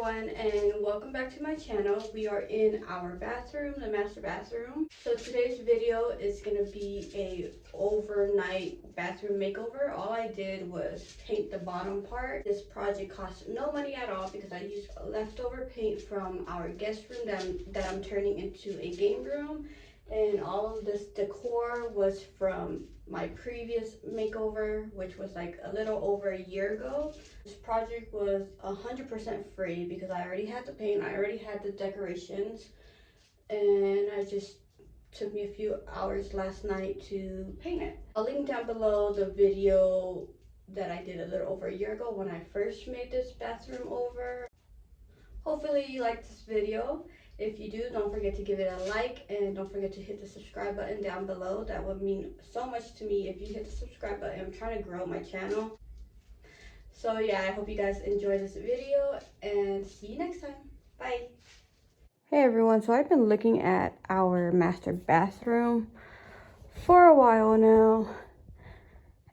everyone, and welcome back to my channel. We are in our bathroom, the master bathroom. So today's video is going to be a overnight bathroom makeover. All I did was paint the bottom part. This project cost no money at all because I used leftover paint from our guest room that I'm turning into a game room. And all of this decor was from my previous makeover, which was like a little over a year ago. This project was 100% free because I already had the paint, I already had the decorations, and I just took me a few hours last night to paint it. I'll link down below the video that I did a little over a year ago when I first made this bathroom over. Hopefully you liked this video. If you do, don't forget to give it a like and don't forget to hit the subscribe button down below. That would mean so much to me if you hit the subscribe button. I'm trying to grow my channel. So yeah, I hope you guys enjoy this video and see you next time. Bye. Hey everyone, so I've been looking at our master bathroom for a while now.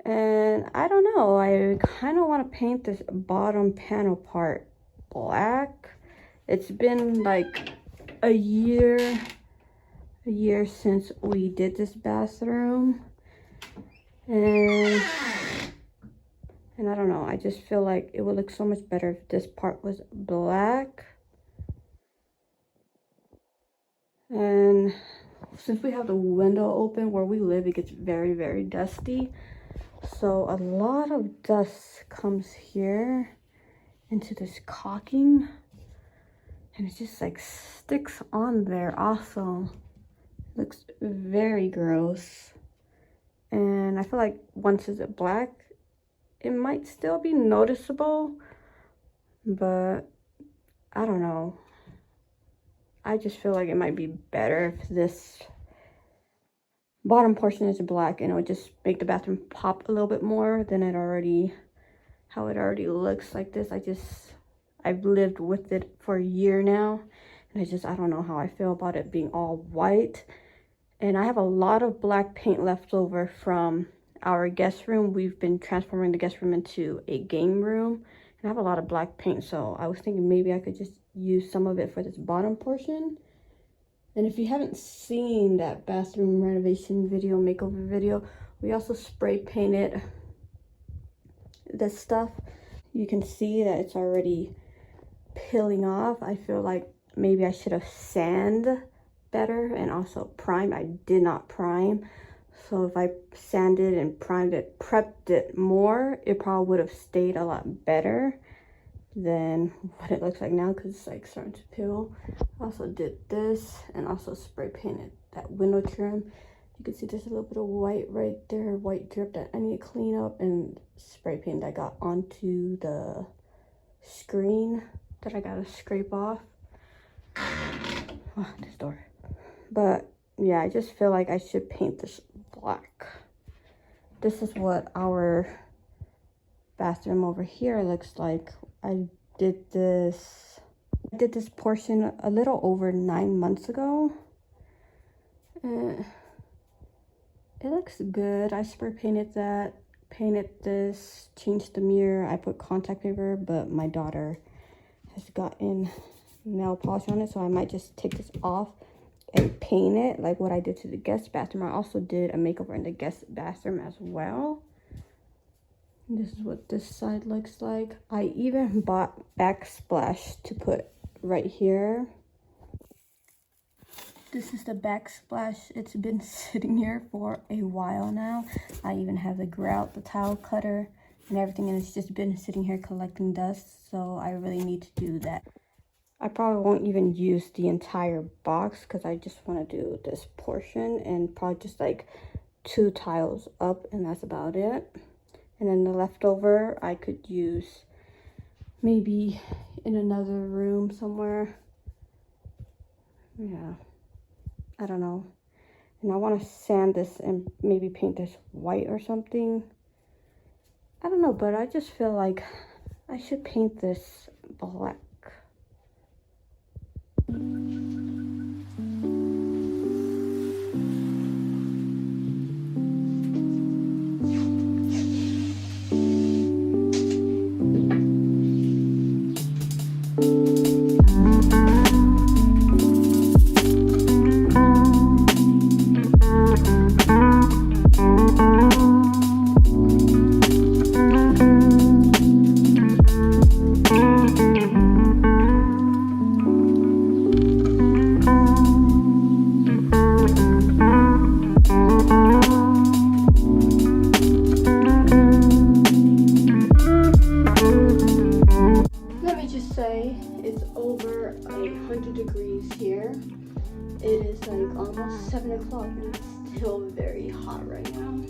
And I don't know, I kind of want to paint this bottom panel part black. It's been like a year since we did this bathroom, and I don't know, I just feel like it would look so much better if this part was black. And since we have the window open where we live, it gets very dusty, so a lot of dust comes here into this caulking. And it just like sticks on there also. Looks very gross. And I feel like once it's black, it might still be noticeable. But I don't know. I just feel like it might be better if this bottom portion is black and it would just make the bathroom pop a little bit more than how it already looks like this. I've lived with it for a year now, and I don't know how I feel about it being all white. And I have a lot of black paint left over from our guest room. We've been transforming the guest room into a game room, and I have a lot of black paint, so I was thinking maybe I could just use some of it for this bottom portion. And if you haven't seen that bathroom renovation video, makeover video, we also spray painted this stuff. You can see that it's already peeling off. I feel like maybe I should have sanded better and also primed. I did not prime, so if I sanded and primed it, prepped it more, it probably would have stayed a lot better than what it looks like now, because it's like starting to peel. I also did this and also spray painted that window trim. You can see there's a little bit of white right there, white drip that I need to clean up, and spray paint that got onto the screen that I gotta scrape off. Oh, this door. But yeah, I just feel like I should paint this black. This is what our bathroom over here looks like. I did this portion a little over 9 months ago. It looks good. I spray painted that, painted this, changed the mirror. I put contact paper, but my daughter has gotten nail polish on it, so I might just take this off and paint it like what I did to the guest bathroom. I also did a makeover in the guest bathroom as well. And this is what this side looks like. I even bought backsplash to put right here. This is the backsplash. It's been sitting here for a while now. I even have the grout, the tile cutter, and everything, and it's just been sitting here collecting dust, so I really need to do that. I probably won't even use the entire box because I just want to do this portion and probably just like 2 tiles up, and that's about it. And then the leftover I could use maybe in another room somewhere. Yeah, I don't know. And I want to sand this and maybe paint this white or something. I don't know, but I just feel like I should paint this black. let's just say it's over 100 degrees here. It is like almost 7 o'clock and it's still very hot right now.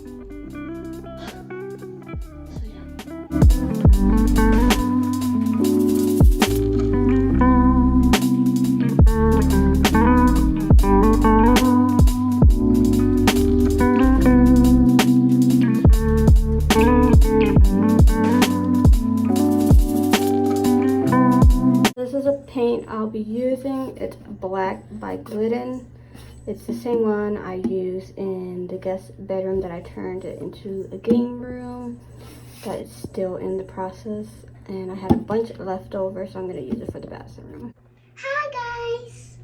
So this is a paint I'll be using. It's black by Glidden. It's the same one I use in the guest bedroom that I turned it into a game room. That is still in the process. And I had a bunch left over, so I'm going to use it for the bathroom. Hi guys!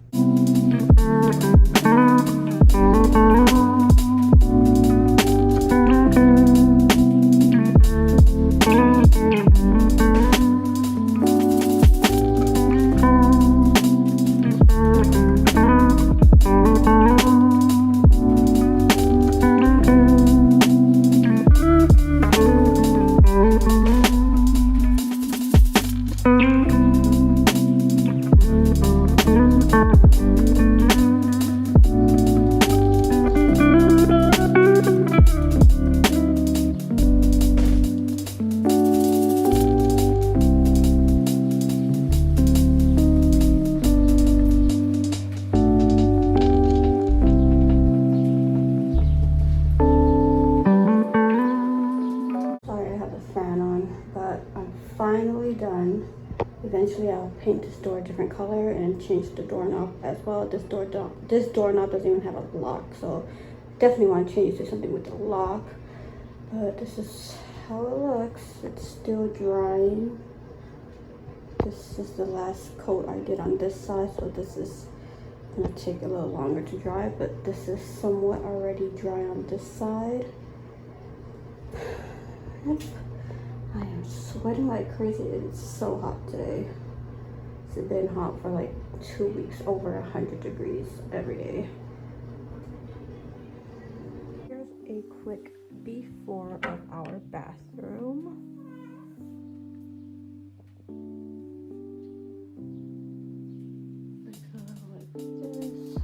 Finally done. Eventually I'll paint this door a different color and change the doorknob as well. This doorknob doesn't even have a lock, so definitely want to change to something with a lock. But this is how it looks. It's still drying. This is the last coat I did on this side, so this is gonna take a little longer to dry, but this is somewhat already dry on this side. Yep. I am sweating like crazy. It's so hot today. It's been hot for like 2 weeks, over 100 degrees every day. Here's a quick before of our bathroom. Like this.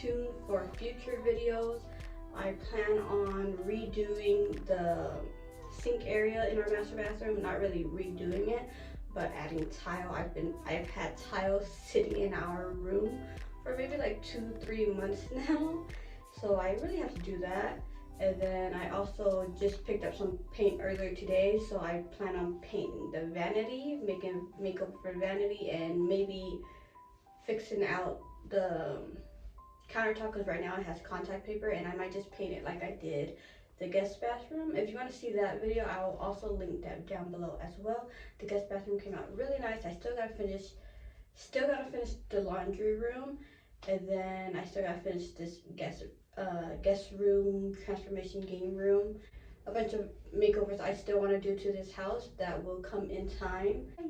tuned for future videos. I plan on redoing the sink area in our master bathroom, not really redoing it, but adding tile. I've had tiles sitting in our room for for maybe like 2-3 months now. So I really have to do that. And then I also just picked up some paint earlier today, so I plan on painting the vanity, making makeup for vanity, and maybe fixing out the countertop because right now it has contact paper, and I might just paint it like I did the guest bathroom. If you want to see that video, I will also link that down below as well. The guest bathroom came out really nice. I still gotta finish the laundry room, and then I still gotta finish this guest room, transformation game room, a bunch of makeovers I still want to do to this house that will come in time. Bye.